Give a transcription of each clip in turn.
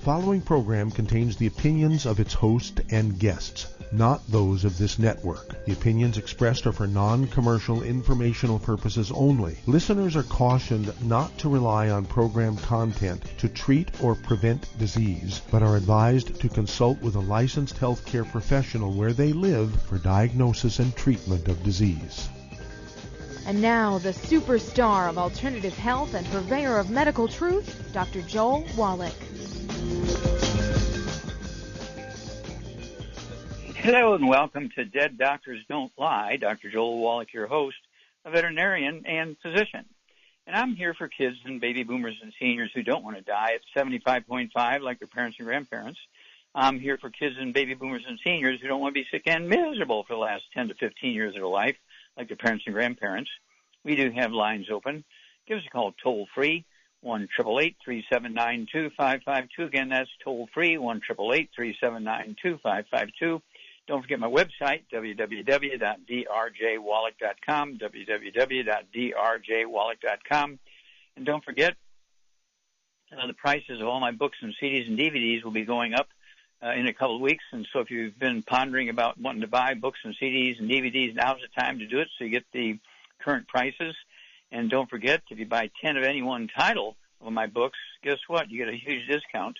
following program contains the opinions of its host and guests, not those of this network. The opinions expressed are for non-commercial informational purposes only. Listeners are cautioned not to rely on program content to treat or prevent disease, but are advised to consult with a licensed healthcare professional where they live for diagnosis and treatment of disease. And now, the superstar of alternative health and purveyor of medical truth, Dr. Joel Wallach. Hello and welcome to Dead Doctors Don't Lie. Dr. Joel Wallach, your host, a veterinarian and physician. And I'm here for kids and baby boomers and seniors who don't want to die at 75.5 like their parents and grandparents. I'm here for kids and baby boomers and seniors who don't want to be sick and miserable for the last 10 to 15 years of their life like their parents and grandparents. We do have lines open. Give us a call toll-free, 1-888-379-2552. Again, that's toll-free, 1-888-379-2552. Don't forget my website, www.drjwallach.com, www.drjwallach.com. And don't forget, the prices of all my books and CDs and DVDs will be going up in a couple of weeks. And so if you've been pondering about wanting to buy books and CDs and DVDs, now's the time to do it so you get the current prices. And don't forget, if you buy 10 of any one title of my books, guess what? You get a huge discount.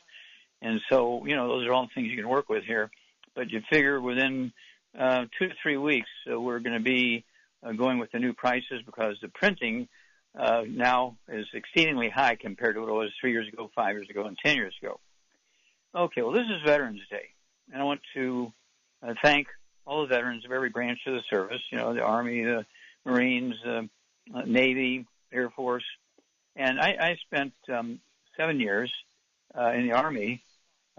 And so, those are all things you can work with here. But you figure within 2 to 3 weeks, we're going to be going with the new prices because the printing now is exceedingly high compared to what it was 3 years ago, 5 years ago, and 10 years ago. Okay, well, this is Veterans Day, and I want to thank all the veterans of every branch of the service, the Army, the Marines, Navy, Air Force. And I spent 7 years in the Army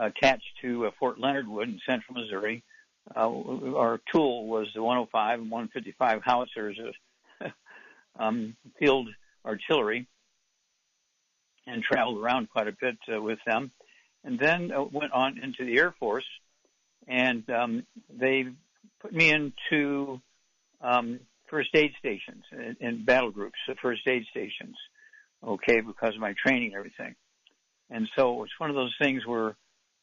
attached to Fort Leonard Wood in central Missouri. Our tool was the 105 and 155 howitzers of field artillery, and traveled around quite a bit with them. And then went on into the Air Force, and they put me into first aid stations and battle groups of first aid stations, okay, because of my training and everything. And so it's one of those things where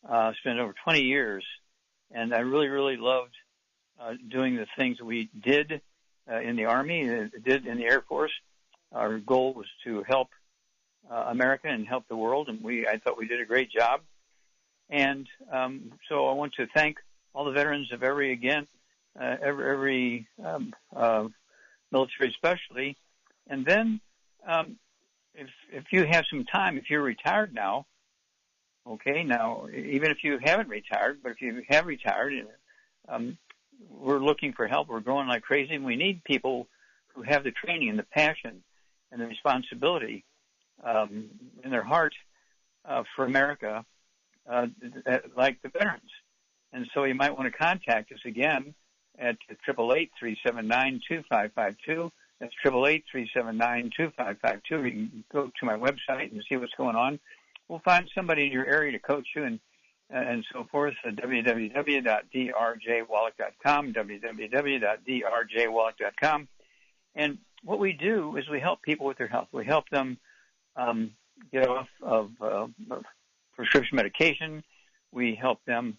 I spent over 20 years, and I really, really loved doing the things that we did in the Army, did in the Air Force. Our goal was to help America and help the world, and I thought we did a great job. And so I want to thank all the veterans of every military specialty. And then if you have some time, if you're retired now, okay, now, even if you haven't retired, but if you have retired, we're looking for help. We're growing like crazy, and we need people who have the training and the passion and the responsibility in their heart for America, like the veterans. And so you might want to contact us again at 888-379-2552. That's 888-379-2552. You can go to my website and see what's going on. We'll find somebody in your area to coach you and so forth at www.drjwallach.com, www.drjwallach.com. And what we do is we help people with their health. We help them get off of prescription medication. We help them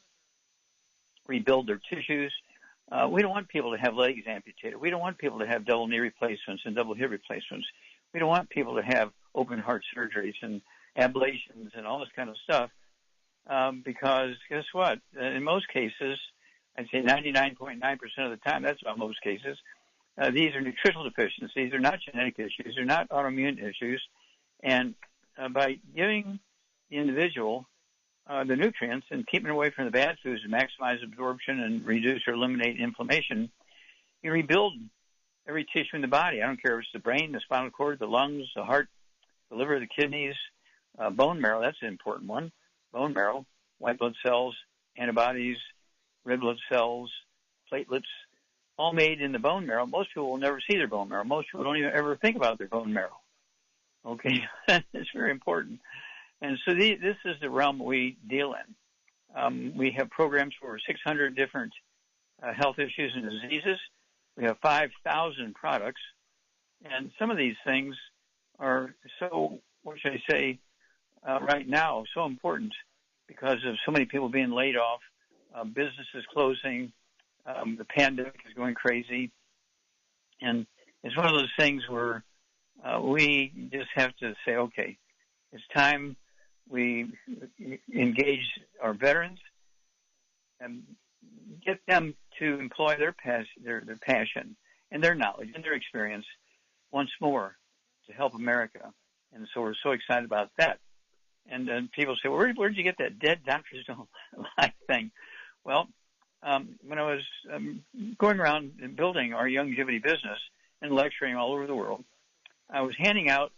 rebuild their tissues. We don't want people to have legs amputated. We don't want people to have double knee replacements and double hip replacements. We don't want people to have open heart surgeries and ablations and all this kind of stuff, because guess what? In most cases, I'd say 99.9% of the time, that's about most cases, these are nutritional deficiencies. They're not genetic issues. They're not autoimmune issues. And by giving the individual the nutrients and keeping away from the bad foods to maximize absorption and reduce or eliminate inflammation, you rebuild every tissue in the body. I don't care if it's the brain, the spinal cord, the lungs, the heart, the liver, the kidneys, bone marrow. That's an important one. Bone marrow, white blood cells, antibodies, red blood cells, platelets, all made in the bone marrow. Most people will never see their bone marrow. Most people don't even ever think about their bone marrow. Okay, it's very important. And so this is the realm we deal in. We have programs for 600 different health issues and diseases. We have 5,000 products. And some of these things are so, what should I say, right now, so important because of so many people being laid off, businesses closing, the pandemic is going crazy. And it's one of those things where we just have to say, okay, it's time we engage our veterans and get them to employ their passion and their knowledge and their experience once more to help America. And so we're so excited about that. And people say, well, where'd you get that dead doctors don't lie thing? Well, when I was going around and building our Youngevity business and lecturing all over the world, I was handing out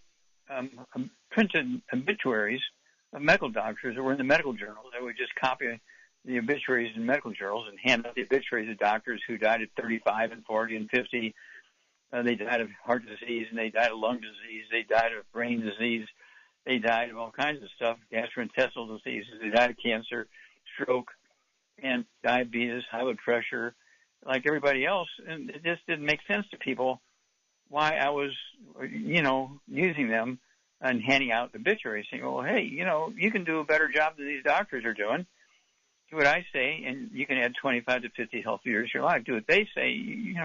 printed obituaries of medical doctors that were in the medical journals. I would just copy the obituaries in medical journals and hand out the obituaries of doctors who died at 35 and 40 and 50. They died of heart disease, and they died of lung disease. They died of brain disease. They died of all kinds of stuff, gastrointestinal diseases. They died of cancer, stroke, and diabetes, high blood pressure, like everybody else. And it just didn't make sense to people why I was, using them and handing out obituaries, saying, well, hey, you can do a better job than these doctors are doing. Do what I say, and you can add 25 to 50 healthy years to your life. Do what they say.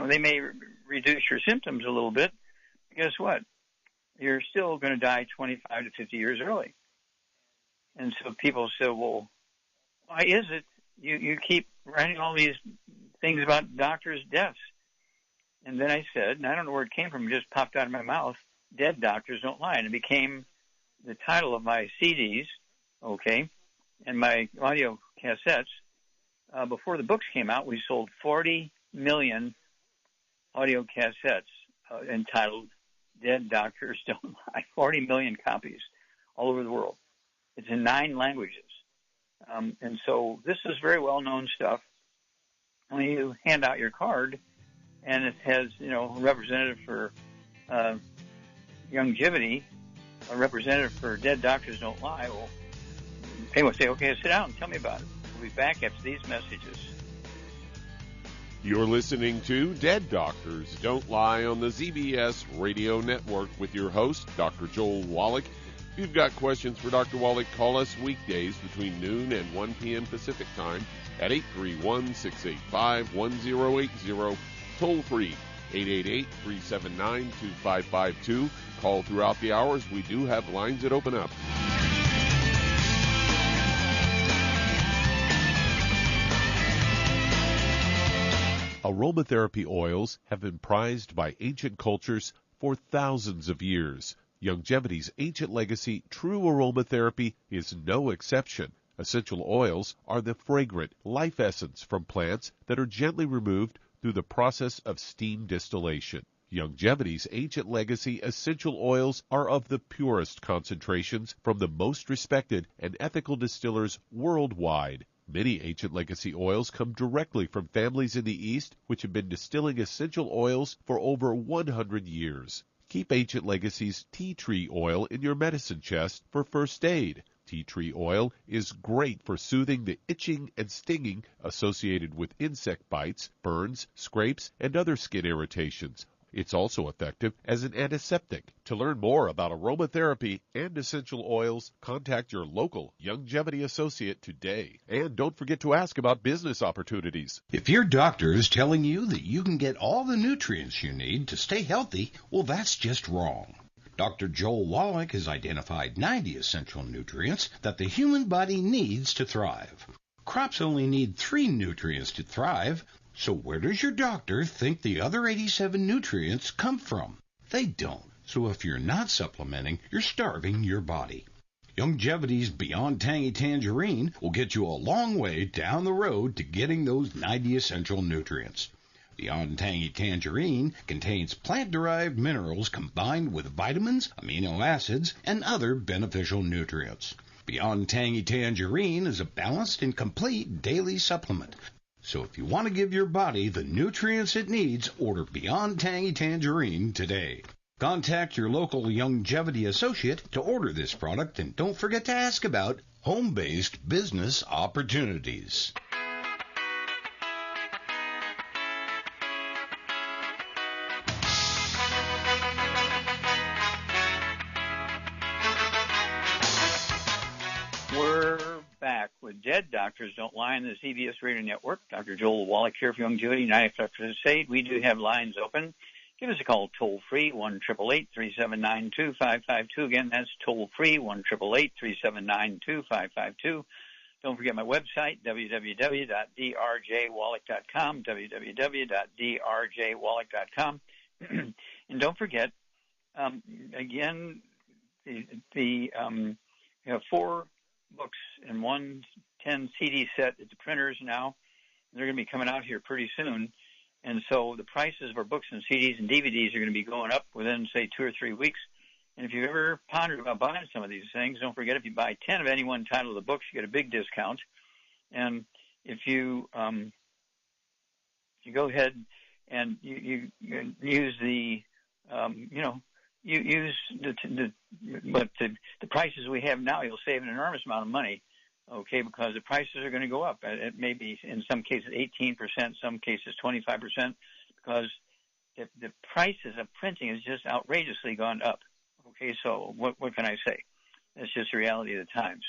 They may reduce your symptoms a little bit. Guess what? You're still going to die 25 to 50 years early. And so people say, well, why is it you keep writing all these things about doctors' deaths? And then I said, and I don't know where it came from, it just popped out of my mouth, dead doctors don't lie. And it became the title of my CDs, okay, and my audio cassettes. Before the books came out, we sold 40 million audio cassettes entitled Dead Doctors Don't Lie. 40 million copies all over the world. It's in 9 languages. And so this is very well-known stuff. When you hand out your card, and it has, a representative for Youngevity, a representative for Dead Doctors Don't Lie, well, anyone say, okay, sit down and tell me about it. We'll be back after these messages. You're listening to Dead Doctors Don't Lie on the ZBS Radio Network with your host, Dr. Joel Wallach. If you've got questions for Dr. Wallach, call us weekdays between noon and 1 p.m. Pacific Time at 831-685-1080. Toll free, 888-379-2552. Call throughout the hours. We do have lines that open up. Aromatherapy oils have been prized by ancient cultures for thousands of years. Youngevity's ancient legacy, true aromatherapy, is no exception. Essential oils are the fragrant life essence from plants that are gently removed through the process of steam distillation. Youngevity's ancient legacy essential oils are of the purest concentrations from the most respected and ethical distillers worldwide. Many ancient legacy oils come directly from families in the East which have been distilling essential oils for over 100 years. Keep Ancient Legacy's tea tree oil in your medicine chest for first aid. Tea tree oil is great for soothing the itching and stinging associated with insect bites, burns, scrapes, and other skin irritations. It's also effective as an antiseptic. To learn more about aromatherapy and essential oils, contact your local Youngevity associate today. And don't forget to ask about business opportunities. If your doctor is telling you that you can get all the nutrients you need to stay healthy, well, that's just wrong. Dr. Joel Wallach has identified 90 essential nutrients that the human body needs to thrive. Crops only need 3 nutrients to thrive. So where does your doctor think the other 87 nutrients come from? They don't. So if you're not supplementing, you're starving your body. Youngevity's Beyond Tangy Tangerine will get you a long way down the road to getting those 90 essential nutrients. Beyond Tangy Tangerine contains plant-derived minerals combined with vitamins, amino acids, and other beneficial nutrients. Beyond Tangy Tangerine is a balanced and complete daily supplement. So if you want to give your body the nutrients it needs, order Beyond Tangy Tangerine today. Contact your local Youngevity associate to order this product, and don't forget to ask about home-based business opportunities. We're back with dead doctors don't lie on the CBS Radio Network. Dr. Joel Wallach here for Youngevity, 95 Crusade. We do have lines open. Give us a call toll-free, 1-888-379-2552. Again, that's toll-free, 1-888-379-2552. Don't forget my website, www.drjwallach.com, www.drjwallach.com. And don't forget, again, we have 4 books and 1 10 CD set at the printers now. They're going to be coming out here pretty soon. And so the prices of our books and CDs and DVDs are going to be going up within, say, 2 or 3 weeks. And if you've ever pondered about buying some of these things, don't forget, if you buy 10 of any one title of the books, you get a big discount. And if you go ahead and you use the the prices we have now, you'll save an enormous amount of money, okay, because the prices are going to go up. It may be, in some cases, 18%, some cases 25%, because the prices of printing has just outrageously gone up. Okay, so what can I say? It's just the reality of the times.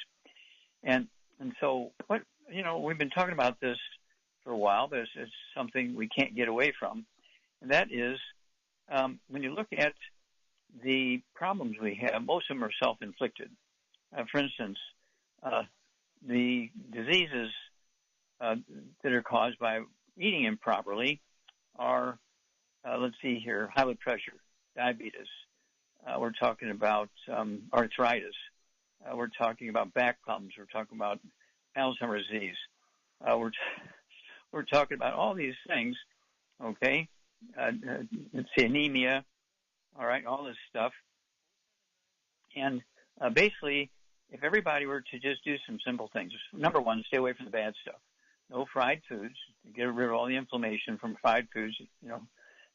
And so we've been talking about this for a while, but it's something we can't get away from. And that is, when you look at the problems we have, most of them are self-inflicted. For instance, the diseases that are caused by eating improperly are, let's see here, high blood pressure, diabetes. We're talking about arthritis. We're talking about back problems. We're talking about Alzheimer's disease. We're talking about all these things, okay? Let's see, anemia, all right, all this stuff. And basically, if everybody were to just do some simple things, number one, stay away from the bad stuff. No fried foods. Get rid of all the inflammation from fried foods,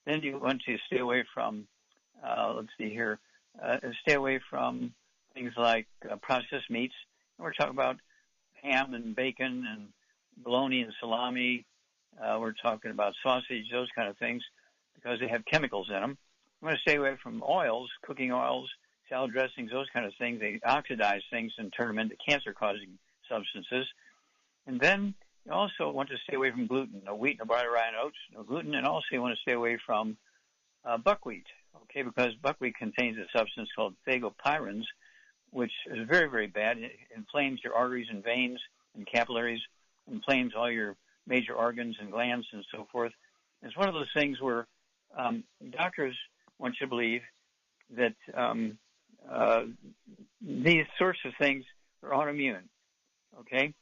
Then you want to stay away from, stay away from things like processed meats. And we're talking about ham and bacon and bologna and salami. We're talking about sausage, those kind of things, because they have chemicals in them. You want to stay away from oils, cooking oils, salad dressings, those kind of things. They oxidize things and turn them into cancer-causing substances. And then you also want to stay away from gluten. No wheat, no barley, rye, and oats, no gluten. And also you want to stay away from buckwheat, okay, because buckwheat contains a substance called phagopyrins, which is very, very bad. It inflames your arteries and veins and capillaries, inflames all your major organs and glands and so forth. It's one of those things where doctors want you to believe that these sorts of things are autoimmune, okay?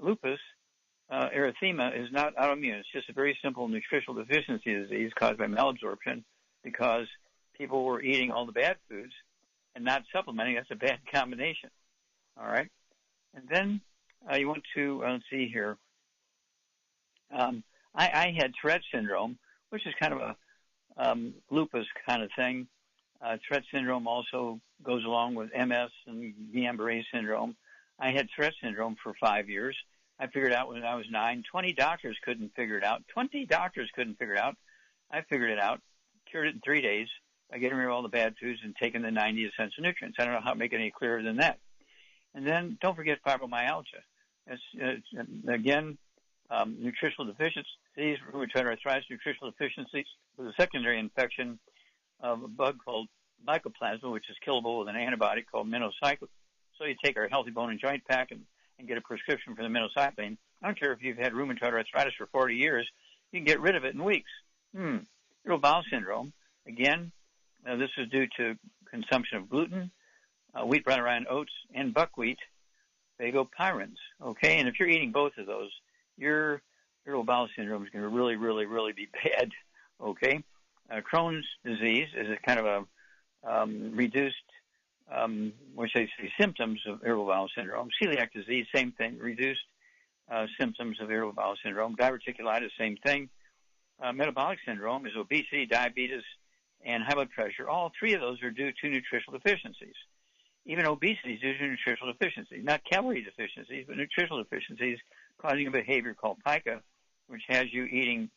Lupus erythema is not autoimmune. It's just a very simple nutritional deficiency disease caused by malabsorption because people were eating all the bad foods and not supplementing. That's a bad combination, all right? And then you want to, let's see here, I had Tourette syndrome, which is kind of a lupus kind of thing. Tourette syndrome also goes along with MS and Guillain-Barré syndrome. I had Tourette syndrome for 5 years. I figured it out when I was 9. 20 doctors couldn't figure it out. 20 doctors couldn't figure it out. I figured it out, cured it in 3 days by getting rid of all the bad foods and taking the 90 essential nutrients. I don't know how to make it any clearer than that. And then don't forget fibromyalgia. Again, nutritional deficiencies, rheumatoid arthritis, nutritional deficiencies with a secondary infection of a bug called mycoplasma, which is killable with an antibiotic called minocycline. So you take our healthy bone and joint pack and get a prescription for the minocycline. I don't care if you've had rheumatoid arthritis for 40 years, you can get rid of it in weeks. Irritable bowel syndrome, again, this is due to consumption of gluten, wheat, brown rye, and oats, and buckwheat, phagopyrins, okay? And if you're eating both of those, your irritable bowel syndrome is going to really, really, really be bad, okay? Crohn's disease is a kind of a reduced, symptoms of irritable bowel syndrome. Celiac disease, same thing, reduced symptoms of irritable bowel syndrome. Diverticulitis, same thing. Metabolic syndrome is obesity, diabetes, and high blood pressure. All 3 of those are due to nutritional deficiencies. Even obesity is due to nutritional deficiencies, not calorie deficiencies, but nutritional deficiencies causing a behavior called pica, which has you eating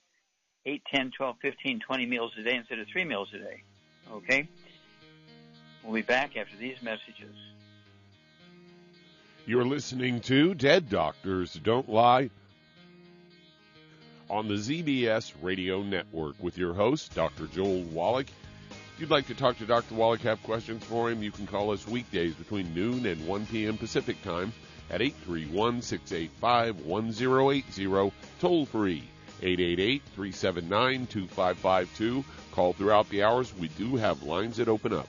8, 10, 12, 15, 20 meals a day instead of 3 meals a day. Okay? We'll be back after these messages. You're listening to Dead Doctors Don't Lie on the ZBS Radio Network with your host, Dr. Joel Wallach. If you'd like to talk to Dr. Wallach, have questions for him, you can call us weekdays between noon and 1 p.m. Pacific Time at 831-685-1080, toll free, 888-379-2552. Call throughout the hours. We do have lines that open up.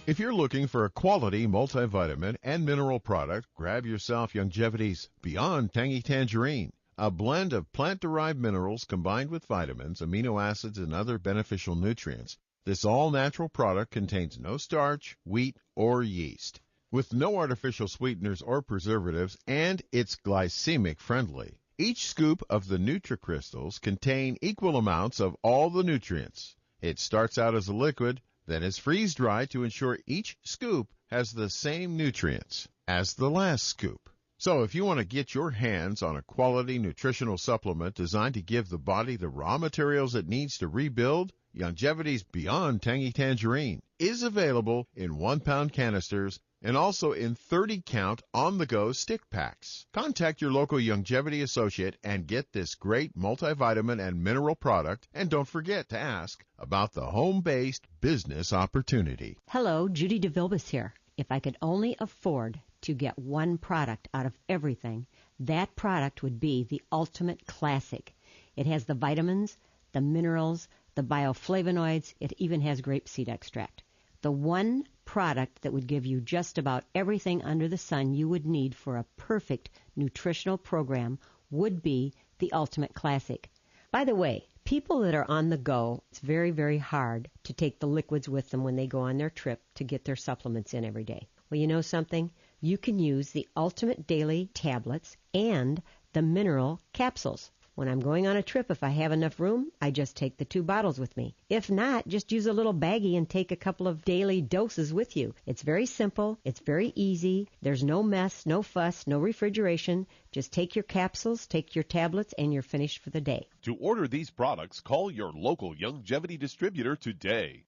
If you're looking for a quality multivitamin and mineral product, grab yourself Youngevity's Beyond Tangy Tangerine, a blend of plant-derived minerals combined with vitamins, amino acids, and other beneficial nutrients. This all-natural product contains no starch, wheat, or yeast, with no artificial sweeteners or preservatives, and it's glycemic friendly. Each scoop of the NutriCrystals contain equal amounts of all the nutrients. It starts out as a liquid, then is freeze-dried to ensure each scoop has the same nutrients as the last scoop. So if you want to get your hands on a quality nutritional supplement designed to give the body the raw materials it needs to rebuild, Youngevity's Beyond Tangy Tangerine is available in 1-pound canisters and also in 30-count on-the-go stick packs. Contact your local Youngevity associate and get this great multivitamin and mineral product, and don't forget to ask about the home-based business opportunity. Hello, Judy DeVilbus here. If I could only afford to get one product out of everything, that product would be the Ultimate Classic. It has the vitamins, the minerals, the bioflavonoids. It even has grapeseed extract. The one product that would give you just about everything under the sun you would need for a perfect nutritional program would be the Ultimate Classic. By the way, people that are on the go, it's very, very hard to take the liquids with them when they go on their trip to get their supplements in every day. Well, you know something? You can use the Ultimate Daily Tablets and the Mineral Capsules. When I'm going on a trip, if I have enough room, I just take the 2 bottles with me. If not, just use a little baggie and take a couple of daily doses with you. It's very simple. It's very easy. There's no mess, no fuss, no refrigeration. Just take your capsules, take your tablets, and you're finished for the day. To order these products, call your local Youngevity distributor today.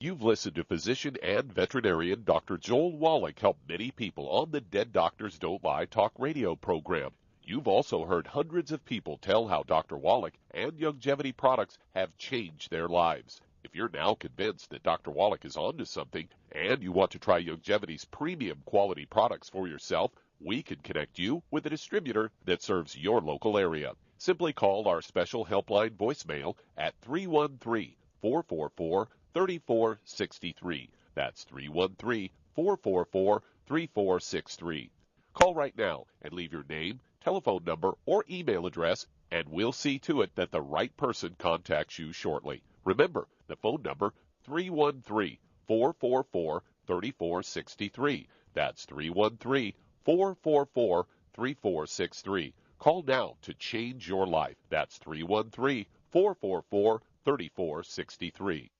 You've listened to physician and veterinarian Dr. Joel Wallach help many people on the Dead Doctors Don't Lie talk radio program. You've also heard hundreds of people tell how Dr. Wallach and Youngevity products have changed their lives. If you're now convinced that Dr. Wallach is onto something and you want to try Youngevity's premium quality products for yourself, we can connect you with a distributor that serves your local area. Simply call our special helpline voicemail at 313-444-3463. That's 313-444-3463. Call right now and leave your name, telephone number, or email address, and we'll see to it that the right person contacts you shortly. Remember, the phone number, 313-444-3463. That's 313-444-3463. Call now to change your life. That's 313-444-3463.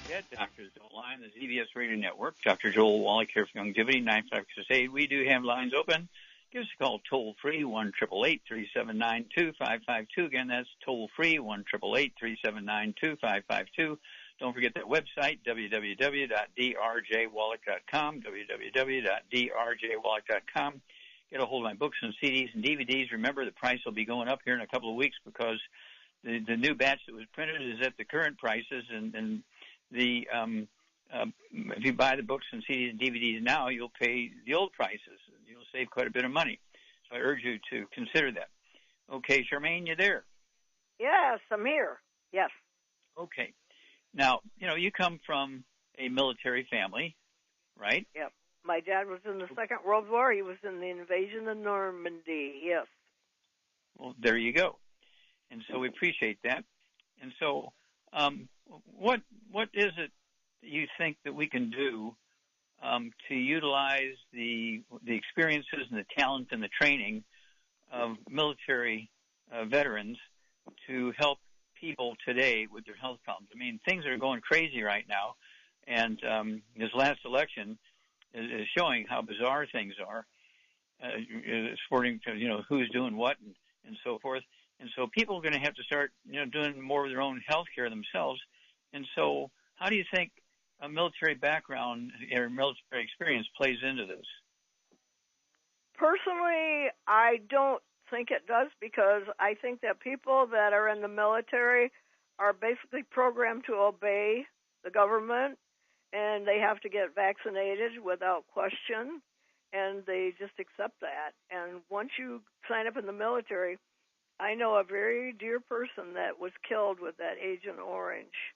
Dead Doctors Don't Lie on the ZBS Radio Network. Dr. Joel Wallach here from Youngevity, 95668. We do have lines open. Give us a call toll-free, 1-888-379-2552. Again, that's toll-free, 1-888-379-2552. Don't forget that website, www.drjwallach.com, www.drjwallach.com. Get a hold of my books and CDs and DVDs. Remember, the price will be going up here in a couple of weeks because the new batch that was printed is at the current prices, and if you buy the books and CDs and DVDs now, you'll pay the old prices. You'll save quite a bit of money. So I urge you to consider that. Okay, Charmaine, you there? Yes, I'm here. Yes. Okay. Now, you come from a military family, right? Yep. My dad was in the Second World War. He was in the invasion of Normandy. Yes. Well, there you go. And so we appreciate that. And so what is it you think that we can do to utilize the experiences and the talent and the training of military veterans to help people today with their health problems? I mean, things are going crazy right now, and this last election is showing how bizarre things are, according to who's doing what and so forth. And so people are going to have to start doing more of their own health care themselves. And so, how do you think a military background or military experience plays into this? Personally, I don't think it does, because I think that people that are in the military are basically programmed to obey the government, and they have to get vaccinated without question, and they just accept that. And once you sign up in the military, I know a very dear person that was killed with that Agent Orange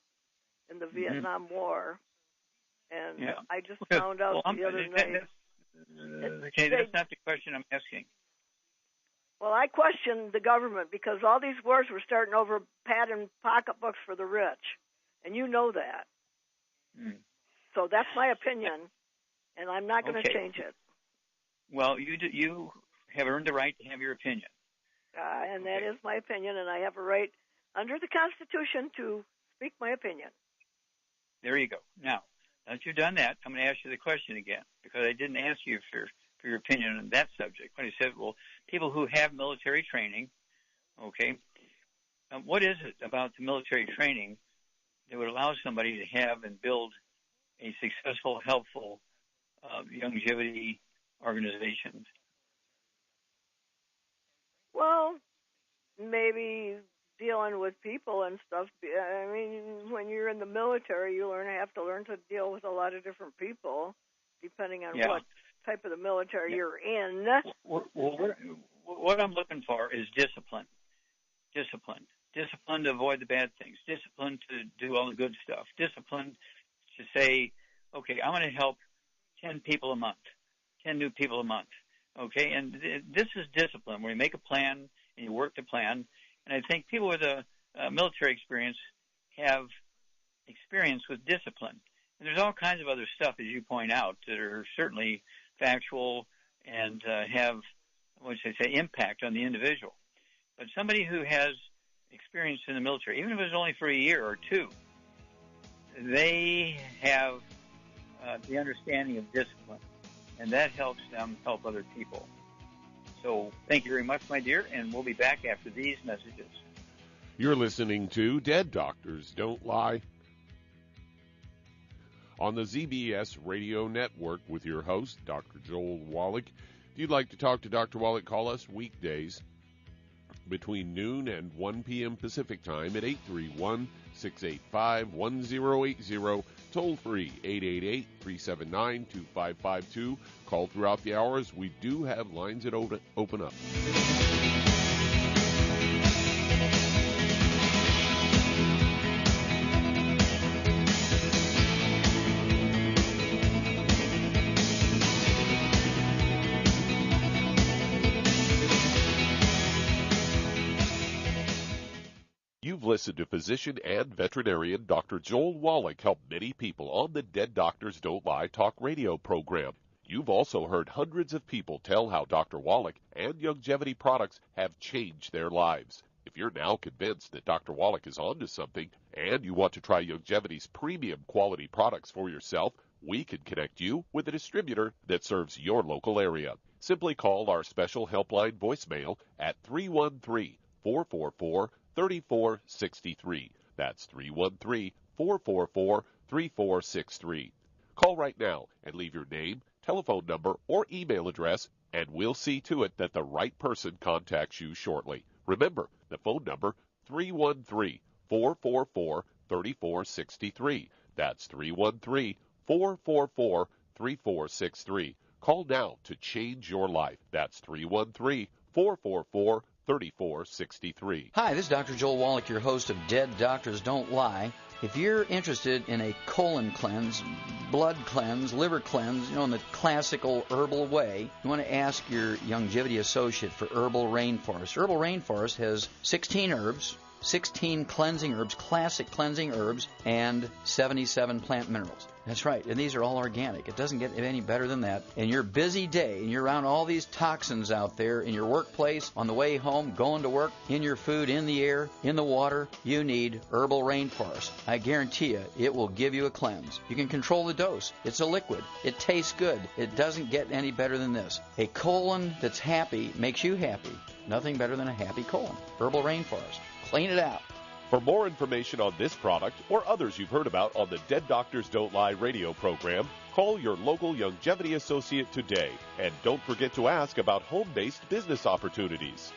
in the Vietnam War. And I just found out the other night. Okay, that's not the question I'm asking. Well, I questioned the government because all these wars were starting over padding pocketbooks for the rich, and you know that. So that's my opinion, and I'm not going to change it. Well, you have earned the right to have your opinion. And that is my opinion, and I have a right under the Constitution to speak my opinion. There you go. Now that you've done that, I'm going to ask you the question again, because I didn't ask you for your opinion on that subject. When I said, well, people who have military training, okay, what is it about the military training that would allow somebody to have and build a successful, helpful Youngevity organization? Well, maybe dealing with people and stuff. I mean, when you're in the military, you have to learn to deal with a lot of different people, depending on what type of the military you're in. Well, what I'm looking for is discipline. Discipline to avoid the bad things. Discipline to do all the good stuff. Discipline to say, okay, I'm going to help 10 people a month, 10 new people a month. Okay, and this is discipline, where you make a plan and you work the plan. And I think people with a military experience have experience with discipline. And there's all kinds of other stuff, as you point out, that are certainly factual and have, what should I say, impact on the individual. But somebody who has experience in the military, even if it's only for a year or two, they have the understanding of discipline, and that helps them help other people. So thank you very much, my dear, and we'll be back after these messages. You're listening to Dead Doctors Don't Lie on the ZBS Radio Network with your host, Dr. Joel Wallach. If you'd like to talk to Dr. Wallach, call us weekdays between noon and 1 p.m. Pacific Time at 831-685-1080, toll free 888-379-2552. Call throughout the hours. We do have lines that open up. You've listened to physician and veterinarian Dr. Joel Wallach help many people on the Dead Doctors Don't Lie talk radio program. You've also heard hundreds of people tell how Dr. Wallach and Youngevity products have changed their lives. If you're now convinced that Dr. Wallach is onto something and you want to try Youngevity's premium quality products for yourself, we can connect you with a distributor that serves your local area. Simply call our special helpline voicemail at 313-444-3463. That's 313-444-3463. Call right now and leave your name, telephone number, or email address, and we'll see to it that the right person contacts you shortly. Remember, the phone number, 313-444-3463. That's 313-444-3463. Call now to change your life. That's 313-444-3463. Hi, this is Dr. Joel Wallach, your host of Dead Doctors Don't Lie. If you're interested in a colon cleanse, blood cleanse, liver cleanse, in the classical herbal way, you want to ask your Youngevity associate for Herbal Rainforest. Herbal Rainforest has 16 herbs, 16 cleansing herbs, classic cleansing herbs, and 77 plant minerals. That's right, and these are all organic. It doesn't get any better than that. In your busy day, and you're around all these toxins out there in your workplace, on the way home, going to work, in your food, in the air, in the water, you need Herbal Rainforest. I guarantee you, it will give you a cleanse. You can control the dose. It's a liquid. It tastes good. It doesn't get any better than this. A colon that's happy makes you happy. Nothing better than a happy colon. Herbal Rainforest. Clean it out. For more information on this product or others you've heard about on the Dead Doctors Don't Lie radio program, call your local Youngevity associate today. And don't forget to ask about home-based business opportunities.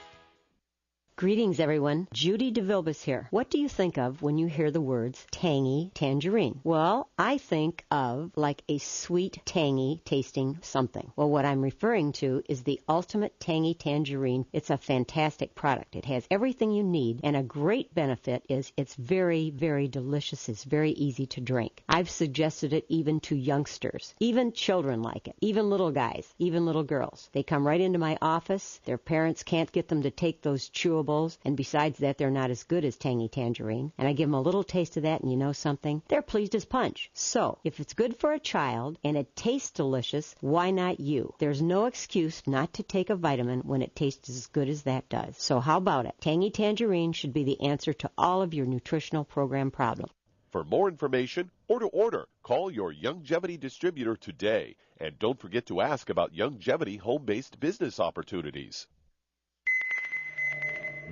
Greetings, everyone. Judy DeVilbus here. What do you think of when you hear the words tangy tangerine? Well, I think of like a sweet, tangy tasting something. Well, what I'm referring to is the Ultimate Tangy Tangerine. It's a fantastic product. It has everything you need, and a great benefit is it's very, very delicious. It's very easy to drink. I've suggested it even to youngsters. Even children like it. Even little guys. Even little girls. They come right into my office. Their parents can't get them to take those chewables, and besides that, they're not as good as Tangy Tangerine. And I give them a little taste of that, and you know something? They're pleased as punch. So, if it's good for a child and it tastes delicious, why not you? There's no excuse not to take a vitamin when it tastes as good as that does. So how about it? Tangy Tangerine should be the answer to all of your nutritional program problems. For more information or to order, call your Youngevity distributor today. And don't forget to ask about Youngevity home-based business opportunities.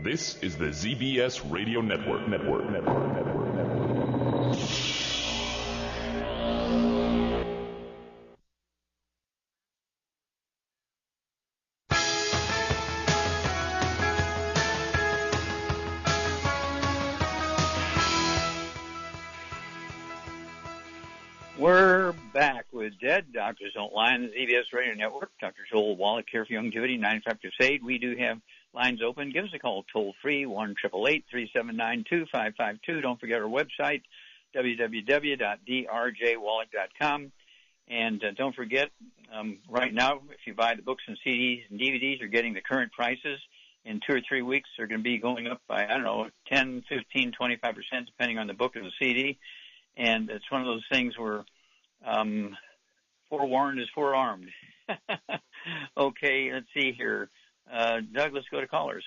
This is the ZBS Radio Network. We're back with Dead Doctors Don't Lie on the ZBS Radio Network. Dr. Joel Wallach here for Youngevity 95 Crusade. We do have lines open. Give us a call toll-free, 1-888-379-2552. Don't forget our website, www.drjwallach.com. And don't forget, right now, if you buy the books and CDs and DVDs, you're getting the current prices. In 2 or 3 weeks, they're going to be going up by, 10, 15, 25%, depending on the book and the CD. And it's one of those things where forewarned is forearmed. Okay, let's see here. Doug, let's go to callers.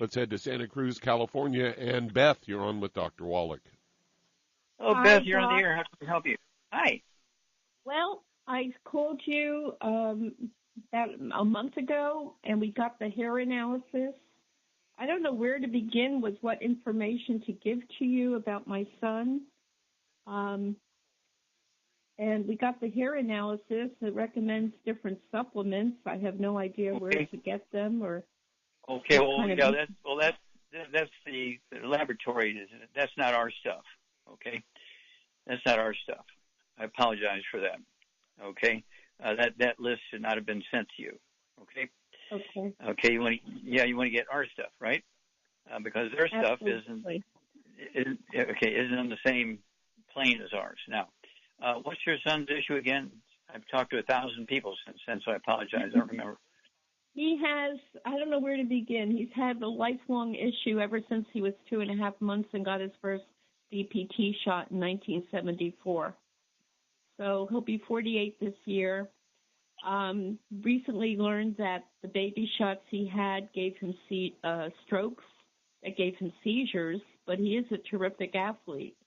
Let's head to Santa Cruz, California. And Beth, you're on with Dr. Wallach. Oh, Hi, Beth, you're Doc. on the air. How can we help you? Hi. Well, I called you about a month ago, and we got the hair analysis. I don't know where to begin with what information to give to you about my son. And we got the hair analysis. It recommends different supplements. I have no idea where to get them or. Okay, well, yeah, that's the laboratory. That's not our stuff. Okay, that's not our stuff. I apologize for that. Okay, that list should not have been sent to you. Okay. Okay. Okay, you want to get our stuff, right? Because their stuff isn't on the same plane as ours. Now, what's your son's issue again? I've talked to 1,000 people since then, so I apologize. I don't remember. He has, I don't know where to begin. He's had the lifelong issue ever since he was 2.5 months and got his first DPT shot in 1974. So he'll be 48 this year. Recently learned that the baby shots he had gave him strokes, that gave him seizures, but he is a terrific athlete.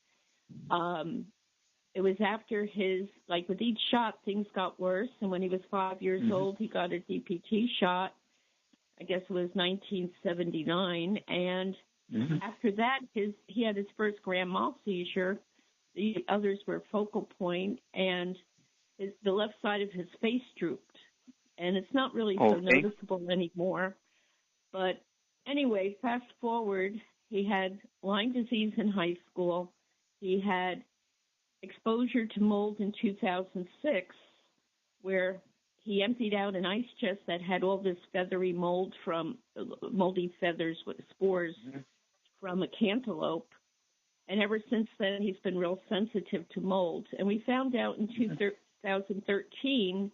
It was after with each shot, things got worse. And when he was 5 years old, he got a DPT shot. I guess it was 1979. And after that, he had his first grand mal seizure. The others were focal point, and the left side of his face drooped. And it's not really so noticeable anymore. But anyway, fast forward, he had Lyme disease in high school. He had exposure to mold in 2006, where he emptied out an ice chest that had all this feathery mold from moldy feathers with spores from a cantaloupe. And ever since then, he's been real sensitive to mold. And we found out in 2013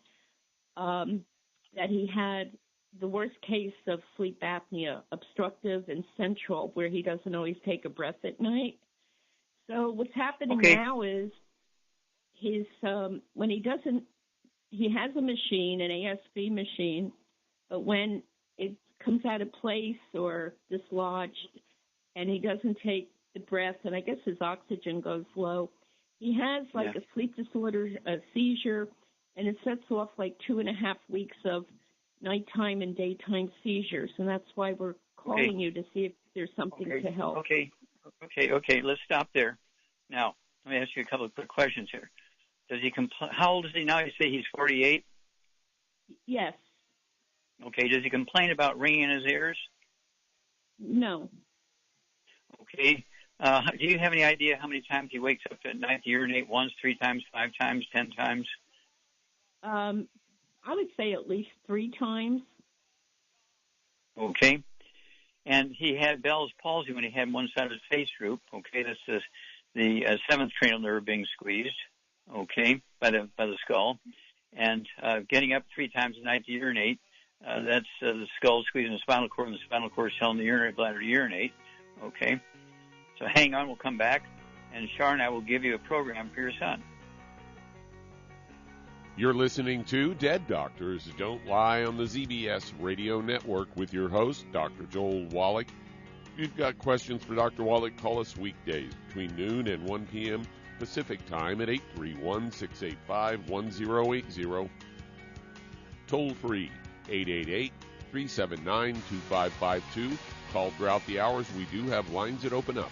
that he had the worst case of sleep apnea, obstructive and central, where he doesn't always take a breath at night. So what's happening now is when he has a machine, an ASV machine, but when it comes out of place or dislodged and he doesn't take the breath, and I guess his oxygen goes low, he has a sleep disorder, a seizure, and it sets off 2.5 weeks of nighttime and daytime seizures, and that's why we're calling you to see if there's something to help. Okay. Let's stop there. Now, let me ask you a couple of quick questions here. Does he how old is he now? You say he's 48? Yes. Okay. Does he complain about ringing in his ears? No. Okay. Do you have any idea how many times he wakes up at night to urinate? Once, 3 times, 5 times, 10 times? I would say at least 3 times. Okay. And he had Bell's palsy when he had one side of his face droop. Okay, that's the seventh cranial nerve being squeezed. Okay, by the skull, and getting up 3 times a night to urinate. That's the skull squeezing the spinal cord, and the spinal cord is telling the urinary bladder to urinate. Okay. So hang on, we'll come back, and Char and I will give you a program for your son. You're listening to Dead Doctors Don't Lie on the ZBS Radio Network with your host, Dr. Joel Wallach. If you've got questions for Dr. Wallach, call us weekdays between noon and 1 p.m. Pacific Time at 831-685-1080. Toll free, 888-379-2552. Call throughout the hours. We do have lines that open up.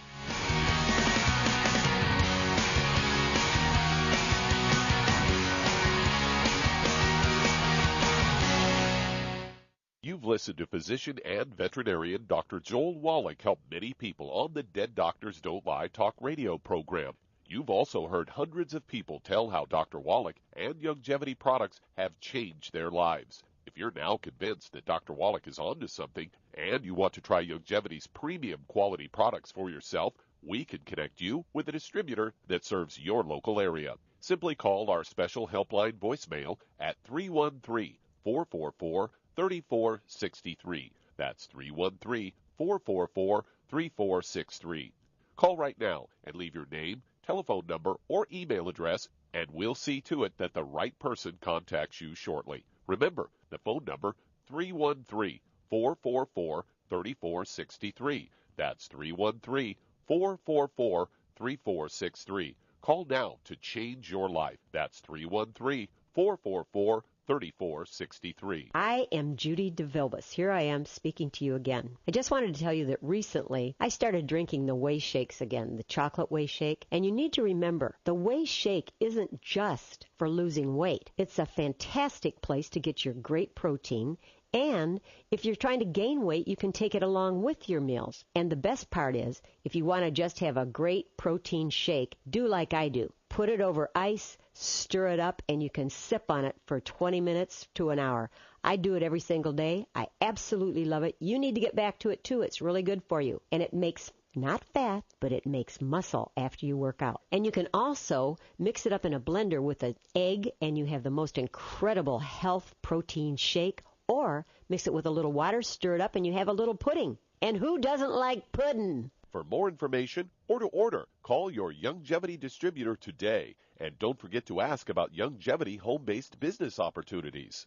You've listened to physician and veterinarian Dr. Joel Wallach help many people on the Dead Doctors Don't Lie talk radio program. You've also heard hundreds of people tell how Dr. Wallach and Youngevity products have changed their lives. If you're now convinced that Dr. Wallach is onto something and you want to try Youngevity's premium quality products for yourself, we can connect you with a distributor that serves your local area. Simply call our special helpline voicemail at 313-444-3463. That's 313-444-3463. Call right now and leave your name, telephone number, or email address, and we'll see to it that the right person contacts you shortly. Remember, the phone number, 313-444-3463. That's 313-444-3463. Call now to change your life. That's 313-444-3463. I am Judy DeVilbus. Here I am speaking to you again. I just wanted to tell you that recently I started drinking the Whey Shakes again, the chocolate Whey Shake. And you need to remember, the Whey Shake isn't just for losing weight. It's a fantastic place to get your great protein. And if you're trying to gain weight, you can take it along with your meals. And the best part is, if you want to just have a great protein shake, do like I do. Put it over ice, stir it up, and you can sip on it for 20 minutes to an hour. I do it every single day. I absolutely love it. You need to get back to it, too. It's really good for you. And it makes not fat, but it makes muscle after you work out. And you can also mix it up in a blender with an egg, and you have the most incredible health protein shake. Or mix it with a little water, stir it up, and you have a little pudding. And who doesn't like pudding? For more information or to order, call your Youngevity distributor today. And don't forget to ask about Youngevity home-based business opportunities.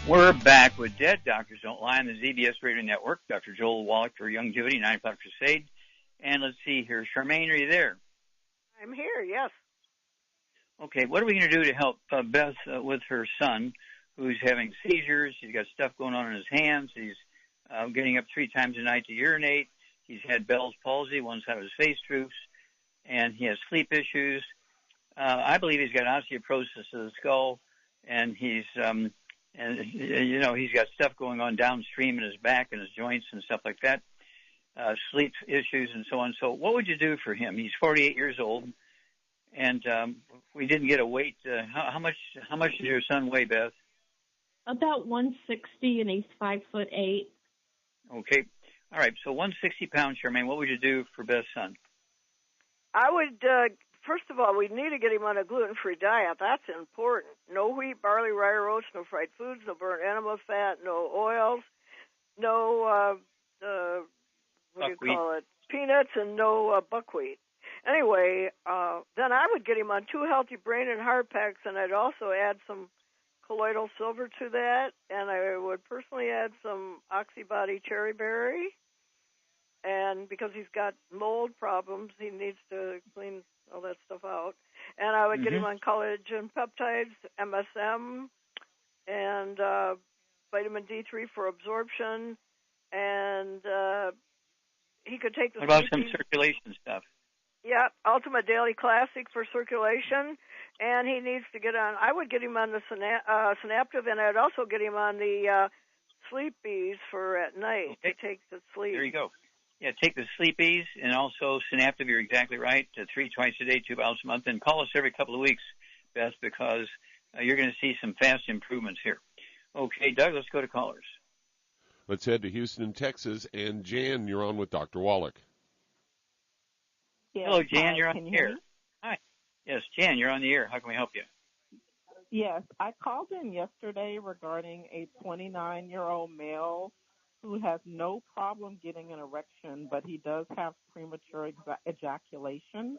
We're back with Dead Doctors Don't Lie on the ZBS Radio Network. Dr. Joel Wallach for Youngevity, 9 O'Clock Crusade. And let's see here. Charmaine, are you there? I'm here, yes. Okay, what are we going to do to help Beth with her son, who's having seizures? He's got stuff going on in his hands. He's getting up 3 times a night to urinate. He's had Bell's palsy, one side of his face droops, and he has sleep issues. I believe he's got osteoporosis of the skull, and he's he's got stuff going on downstream in his back and his joints and stuff like that, sleep issues and so on. So what would you do for him? He's 48 years old, and we didn't get a weight. How much does your son weigh, Beth? About 160, and he's 5'8". Okay. All right, so 160 pounds, Charmaine. What would you do for Beth's son? I would, first of all, we need to get him on a gluten-free diet. That's important. No wheat, barley, rye, or oats, no fried foods, no burnt animal fat, no oils, no, what do you call it, peanuts, and no buckwheat. Anyway, then I would get him on 2 healthy brain and heart packs, and I'd also add some colloidal silver to that, and I would personally add some oxybody cherry berry. And because he's got mold problems, he needs to clean all that stuff out. And I would get him on collagen peptides, MSM, and vitamin D3 for absorption. And he could take the. What about some circulation stuff? Yeah, Ultimate Daily Classic for circulation. And he needs to get on. I would get him on the Synaptive, and I'd also get him on the Sleep Bees for at night to take the sleep. There you go. Yeah, take the Sleepies and also Synaptive. You're exactly right. 3 twice a day, 2 bottles a month. And call us every couple of weeks, Beth, because you're going to see some fast improvements here. Okay, Doug, let's go to callers. Let's head to Houston, Texas. And Jan, you're on with Dr. Wallach. Yes, hello, Jan. hi, You're on the air. Hi. Yes, Jan, you're on the air. How can we help you? Yes, I called in yesterday regarding a 29-year-old male who has no problem getting an erection, but he does have premature ejaculation.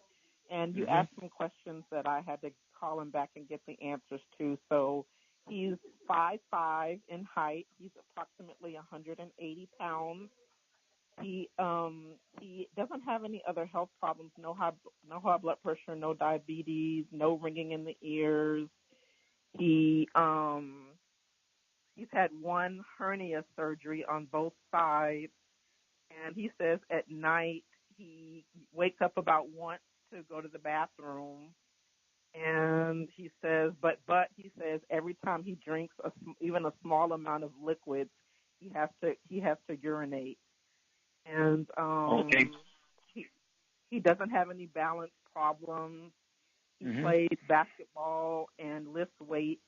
And you asked some questions that I had to call him back and get the answers to. So he's 5'5" in height. He's approximately 180 pounds. He doesn't have any other health problems, no high blood pressure, no diabetes, no ringing in the ears. He's had 1 hernia surgery on both sides, and he says at night he wakes up about once to go to the bathroom, and he says, but he says every time he drinks even a small amount of liquids, he has to urinate, and he doesn't have any balance problems. He plays basketball and lifts weights.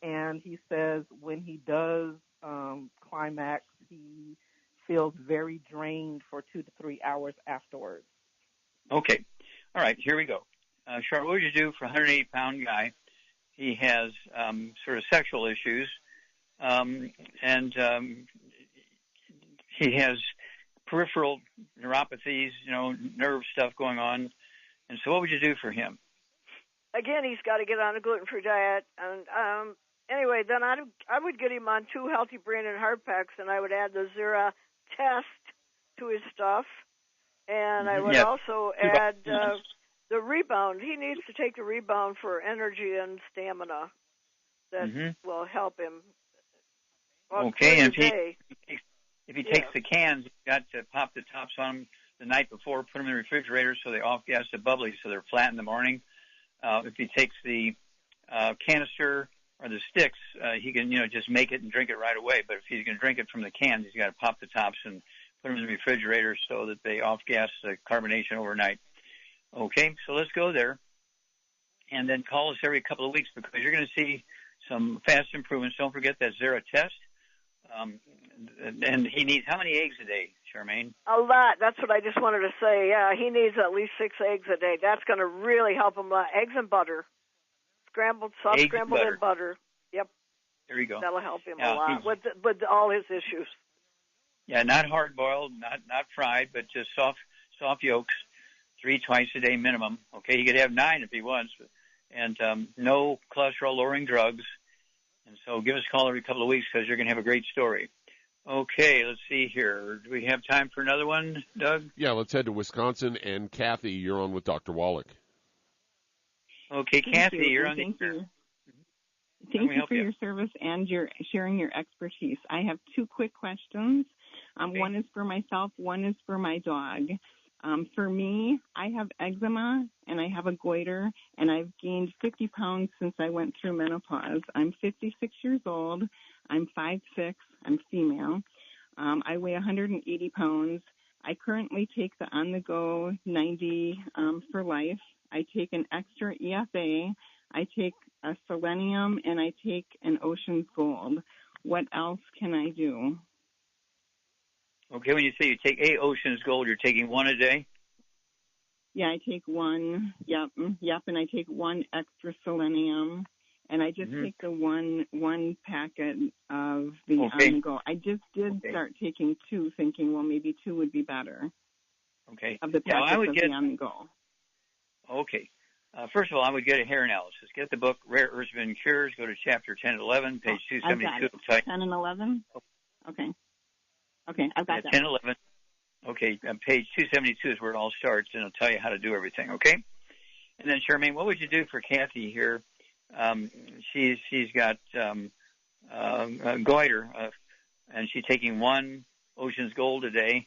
And he says when he does climax, he feels very drained for 2 to 3 hours afterwards. Okay. All right, here we go. Charlotte, what would you do for a 180-pound guy? He has sort of sexual issues, and he has peripheral neuropathies, nerve stuff going on. And so what would you do for him? Again, he's got to get on a gluten-free diet. And anyway, then I would get him on 2 healthy brain and heart packs, and I would add the Zera test to his stuff. And I would also add the Rebound. He needs to take the Rebound for energy and stamina. That will help him. Okay, and if he takes the cans, you've got to pop the tops on them the night before, put them in the refrigerator so they off-gas the bubbly so they're flat in the morning. If he takes the canister or the sticks, he can, just make it and drink it right away. But if he's going to drink it from the cans, he's got to pop the tops and put them in the refrigerator so that they off-gas the carbonation overnight. Okay, so let's go there. And then call us every couple of weeks because you're going to see some fast improvements. Don't forget that Zera test. And he needs how many eggs a day, Charmaine? A lot. That's what I just wanted to say. Yeah, he needs at least 6 eggs a day. That's going to really help him a lot. Eggs and butter. Soft scrambled and butter. Yep. There you go. That'll help him a lot with all his issues. Yeah, not hard boiled, not fried, but just soft yolks, 3 twice a day minimum. Okay, he could have 9 if he wants, and no cholesterol lowering drugs. And so give us a call every couple of weeks because you're going to have a great story. Okay, let's see here. Do we have time for another one, Doug? Yeah, let's head to Wisconsin. And Cathy, you're on with Dr. Wallach. Okay, Cathy, you're on the air. Thank you for your service and your sharing your expertise. I have 2 quick questions. One is for myself, one is for my dog. For me, I have eczema and I have a goiter, and I've gained 50 pounds since I went through menopause. I'm 56 years old. I'm 5'6". I'm female. I weigh 180 pounds. I currently take the on-the-go 90 for life. I take an extra EFA. I take a selenium, and I take an Ocean's Gold. What else can I do? Okay, when you say you take a Ocean's Gold, you're taking one a day? Yeah, I take one. Yep, and I take one extra selenium, and I just take the one packet of the on-the-go. I just did start taking two, thinking, well, maybe two would be better. Okay. Of the packets of the on-the-go. Okay. First of all, I would get a hair analysis. Get the book, Rare Earths and Cures. Go to chapter 10 and 11, page 272. I've got it. 10 and 11? Okay. Okay, I've got that. 10 and 11. Okay, page 272 is where it all starts, and it'll tell you how to do everything, okay? And then, Charmaine, what would you do for Cathy here? She's got a goiter, and she's taking one Ocean's Gold a day.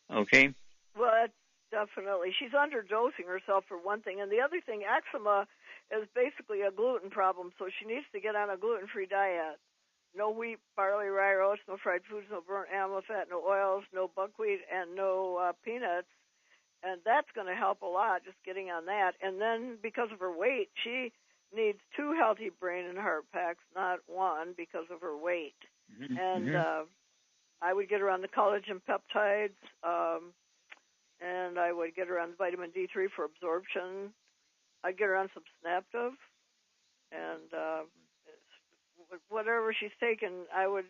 Okay? Well, definitely. She's underdosing herself for one thing. And the other thing, eczema is basically a gluten problem, so she needs to get on a gluten-free diet. No wheat, barley, rye, or oats, no fried foods, no burnt animal fat, no oils, no buckwheat, and no peanuts. And that's going to help a lot, just getting on that. And then because of her weight, she needs 2 healthy brain and heart packs, not 1, because of her weight. And I would get her on the collagen peptides, and I would get her on vitamin D3 for absorption. I'd get her on some Snaptive, and whatever she's taken, I would,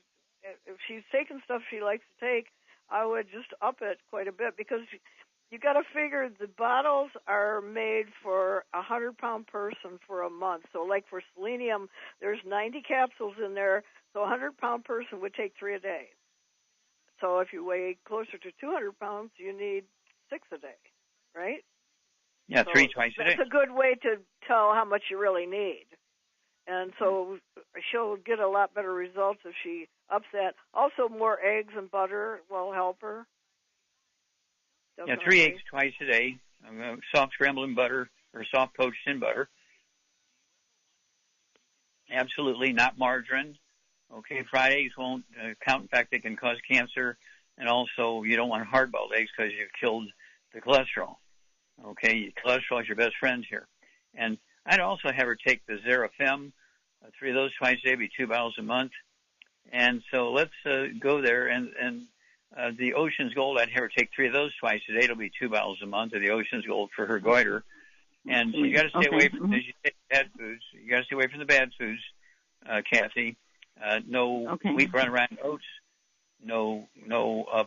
if she's taking stuff she likes to take, I would just up it quite a bit, because you got to figure the bottles are made for a 100-pound person for a month. So like for selenium, there's 90 capsules in there, so a 100-pound person would take 3 a day. So if you weigh closer to 200 pounds, you need 6 a day, right? Yeah, so 3 twice a day. That's a good way to tell how much you really need. And so she'll get a lot better results if she ups that. Also, more eggs and butter will help her. Definitely. Yeah, 3 eggs twice a day, soft scrambled in butter or soft poached in butter. Absolutely, not margarine. Okay, fried eggs won't count. In fact, they can cause cancer. And also, you don't want hard-boiled eggs because you've killed the cholesterol. Okay, cholesterol is your best friend here. And I'd also have her take the Xerafem, 3 of those twice a day, be 2 bottles a month. And so let's go there. And the Ocean's Gold, I'd have her take 3 of those twice a day. It'll be 2 bottles a month of the Ocean's Gold for her goiter. And you got to stay away from bad foods. You got to stay away from the bad foods, Cathy. No wheat bran around oats. No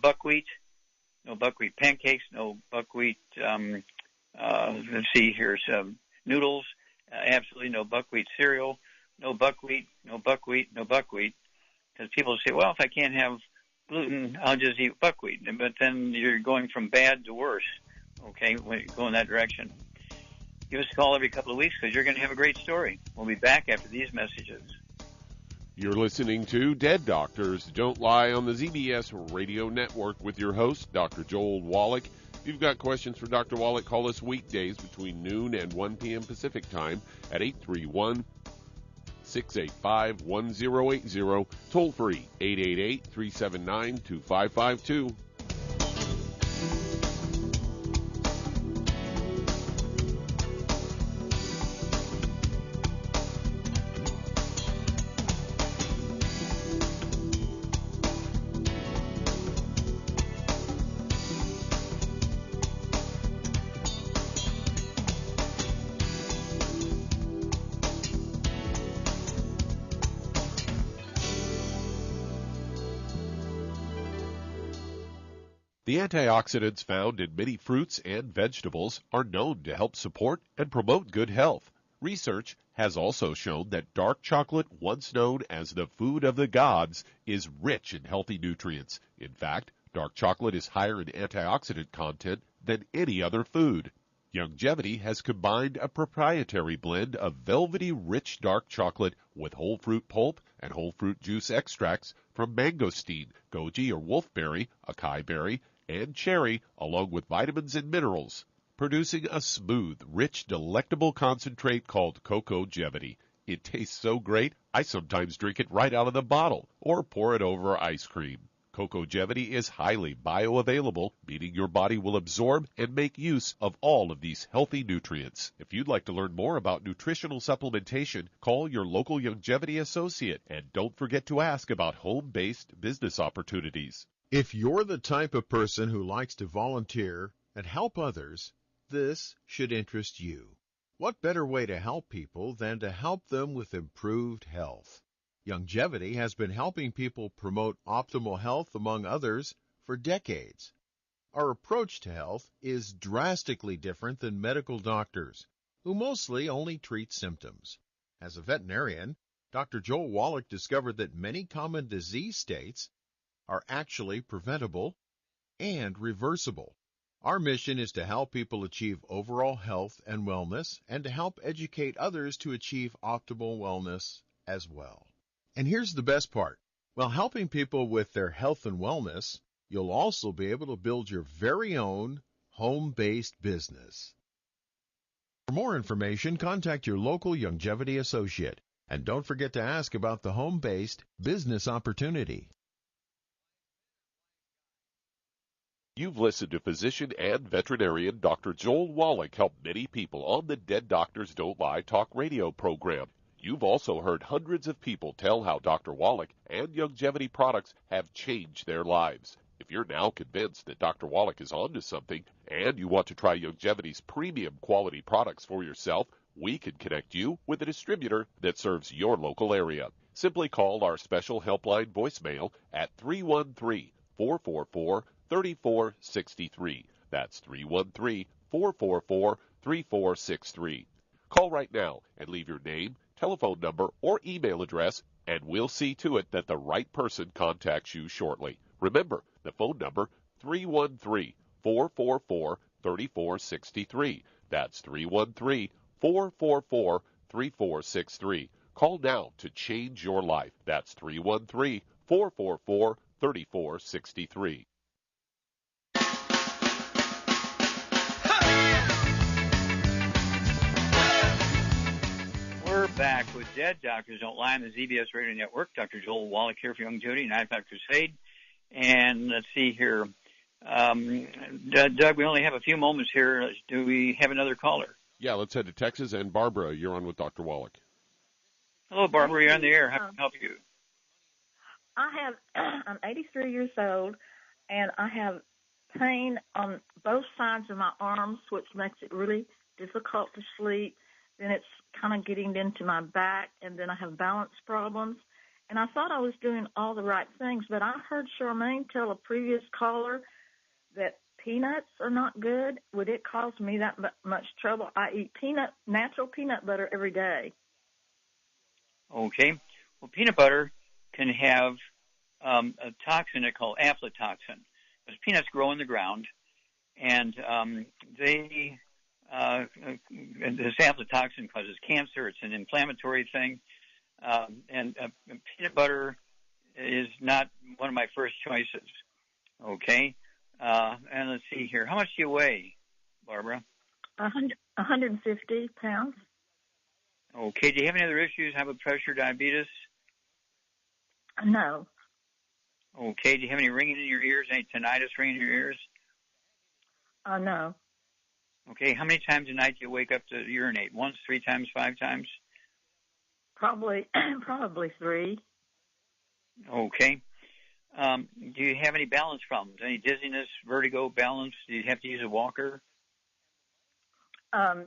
buckwheat. No buckwheat pancakes. No buckwheat. Let's see here. Some noodles. Absolutely no buckwheat cereal. No buckwheat. No buckwheat. No buckwheat. Because people say, well, if I can't have gluten, I'll just eat buckwheat. But then you're going from bad to worse. Okay, when you go in that direction. Give us a call every couple of weeks because you're going to have a great story. We'll be back after these messages. You're listening to Dead Doctors Don't Lie on the ZBS Radio Network with your host, Dr. Joel Wallach. If you've got questions for Dr. Wallach, call us weekdays between noon and 1 p.m. Pacific Time at 831-685-1080, toll free 888-379-2552. The antioxidants found in many fruits and vegetables are known to help support and promote good health. Research has also shown that dark chocolate, once known as the food of the gods, is rich in healthy nutrients. In fact, dark chocolate is higher in antioxidant content than any other food. Youngevity has combined a proprietary blend of velvety rich dark chocolate with whole fruit pulp and whole fruit juice extracts from mangosteen, goji or wolfberry, acai berry, and cherry, along with vitamins and minerals, producing a smooth, rich, delectable concentrate called Cocogevity. It tastes so great, I sometimes drink it right out of the bottle or pour it over ice cream. Youngevity is highly bioavailable, meaning your body will absorb and make use of all of these healthy nutrients. If you'd like to learn more about nutritional supplementation, call your local Youngevity associate, and don't forget to ask about home-based business opportunities. If you're the type of person who likes to volunteer and help others, this should interest you. What better way to help people than to help them with improved health? Youngevity has been helping people promote optimal health, among others, for decades. Our approach to health is drastically different than medical doctors, who mostly only treat symptoms. As a veterinarian, Dr. Joel Wallach discovered that many common disease states are actually preventable and reversible. Our mission is to help people achieve overall health and wellness, and to help educate others to achieve optimal wellness as well. And here's the best part. While helping people with their health and wellness, you'll also be able to build your very own home-based business. For more information, contact your local Youngevity associate. And don't forget to ask about the home-based business opportunity. You've listened to physician and veterinarian Dr. Joel Wallach help many people on the Dead Doctors Don't Lie talk radio program. You've also heard hundreds of people tell how Dr. Wallach and Youngevity products have changed their lives. If you're now convinced that Dr. Wallach is onto something and you want to try Youngevity's premium quality products for yourself, we can connect you with a distributor that serves your local area. Simply call our special helpline voicemail at 313-444-3463. That's 313-444-3463. Call right now and leave your name, telephone number, or email address, and we'll see to it that the right person contacts you shortly. Remember, the phone number, 313-444-3463. That's 313-444-3463. Call now to change your life. That's 313-444-3463. We're back with Dead Doctors Don't Lie on the ZBS Radio Network. Dr. Joel Wallach here for Youngevity, 9-5 Crusade. And let's see here. Doug, we only have a few moments here. Do we have another caller? Yeah, let's head to Texas. And Barbara, you're on with Dr. Wallach. Hello, Barbara. You're on the air. How can I help you? I'm 83 years old, and I have pain on both sides of my arms, which makes it really difficult to sleep. Then it's kind of getting into my back, and then I have balance problems. And I thought I was doing all the right things, but I heard Charmaine tell a previous caller that peanuts are not good. Would it cause me that much trouble? I eat natural peanut butter every day. Okay. Well, peanut butter can have a toxin they call aflatoxin. Because peanuts grow in the ground, and this aflatoxin causes cancer. It's an inflammatory thing. And peanut butter is not one of my first choices. Okay? And let's see here. How much do you weigh, Barbara? 150 pounds. Okay. Do you have any other issues? High blood pressure, diabetes? No. Okay. Do you have any ringing in your ears? Any tinnitus ringing in your ears? No. Okay. How many times a night do you wake up to urinate? Once, 3 times, 5 times? Probably 3. Okay. Do you have any balance problems? Any dizziness, vertigo, balance? Do you have to use a walker? I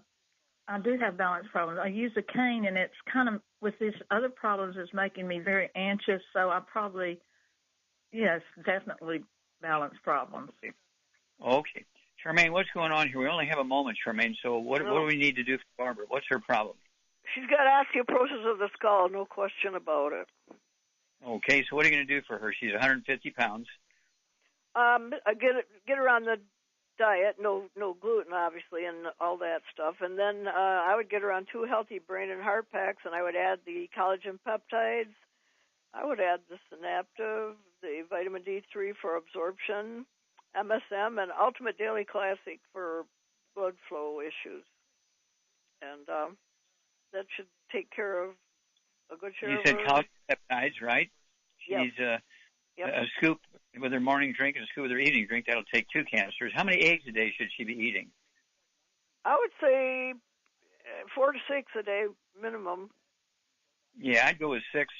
do have balance problems. I use a cane, and it's kind of, with these other problems, it's making me very anxious, so I probably, yes, definitely balance problems. Okay. Charmaine, what's going on here? We only have a moment, Charmaine, so what do we need to do for Barbara? What's her problem? She's got osteoporosis of the skull, no question about it. Okay, so what are you going to do for her? She's 150 pounds. Get her on the diet, no gluten, obviously, and all that stuff. And then I would get her on 2 healthy brain and heart packs, and I would add the collagen peptides. I would add the Synaptive, the vitamin D3 for absorption, MSM, and Ultimate Daily Classic for blood flow issues. And that should take care of a good share of her. You said collagen peptides, right? Yep. She's a scoop with her morning drink and a scoop with her evening drink. That'll take 2 canisters. How many eggs a day should she be eating? I would say 4 to 6 a day minimum. Yeah, I'd go with 6.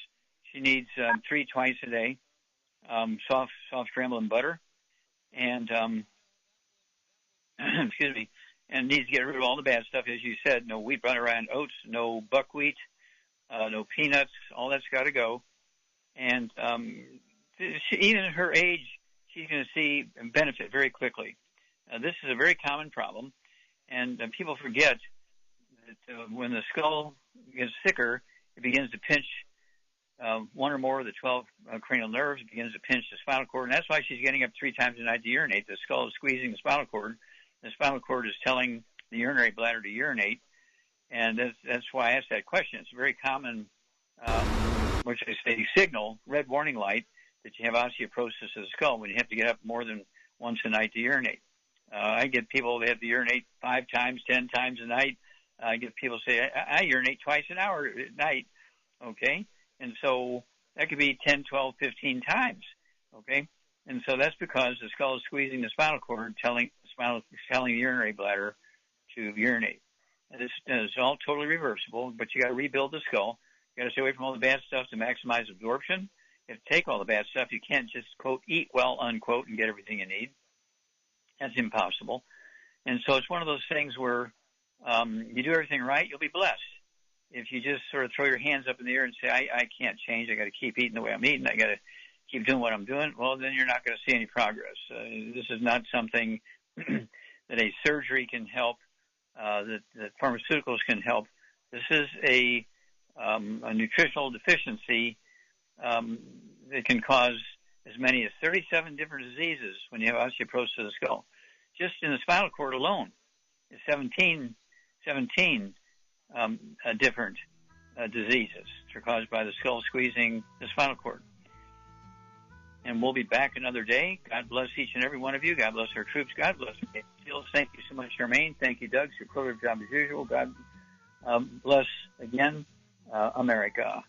She needs 3 twice a day. Soft scrambled and butter, and excuse me, and needs to get rid of all the bad stuff, as you said. No wheat, butter, and oats, no buckwheat, no peanuts. All that's got to go. And even at her age, she's going to see benefit very quickly. This is a very common problem, and people forget that when the skull gets thicker, it begins to pinch one or more of the 12 cranial nerves. It begins to pinch the spinal cord, and that's why she's getting up 3 times a night to urinate. The skull is squeezing the spinal cord. The spinal cord is telling the urinary bladder to urinate, and that's why I asked that question. It's a very common, which I say, signal, red warning light, that you have osteoporosis of the skull when you have to get up more than once a night to urinate. I get people that have to urinate 5 times, 10 times a night. I get people say, I urinate twice an hour at night, okay? And so that could be 10, 12, 15 times, okay? And so that's because the skull is squeezing the spinal cord, telling the urinary bladder to urinate. And this is all totally reversible, but you got to rebuild the skull. You got to stay away from all the bad stuff to maximize absorption. You have to take all the bad stuff. You can't just, quote, eat well, unquote, and get everything you need. That's impossible. And so it's one of those things where you do everything right, you'll be blessed. If you just sort of throw your hands up in the air and say, I can't change, I got to keep eating the way I'm eating, I got to keep doing what I'm doing, well, then you're not going to see any progress. This is not something that a surgery can help, that pharmaceuticals can help. This is a nutritional deficiency that can cause as many as 37 different diseases when you have osteoporosis of the skull. Just in the spinal cord alone is 17 different diseases that are caused by the skull squeezing the spinal cord. And we'll be back another day. God bless each and every one of you. God bless our troops. God bless our fields. Thank you so much, Charmaine. Thank you, Doug. It's your job as usual. God bless again, America.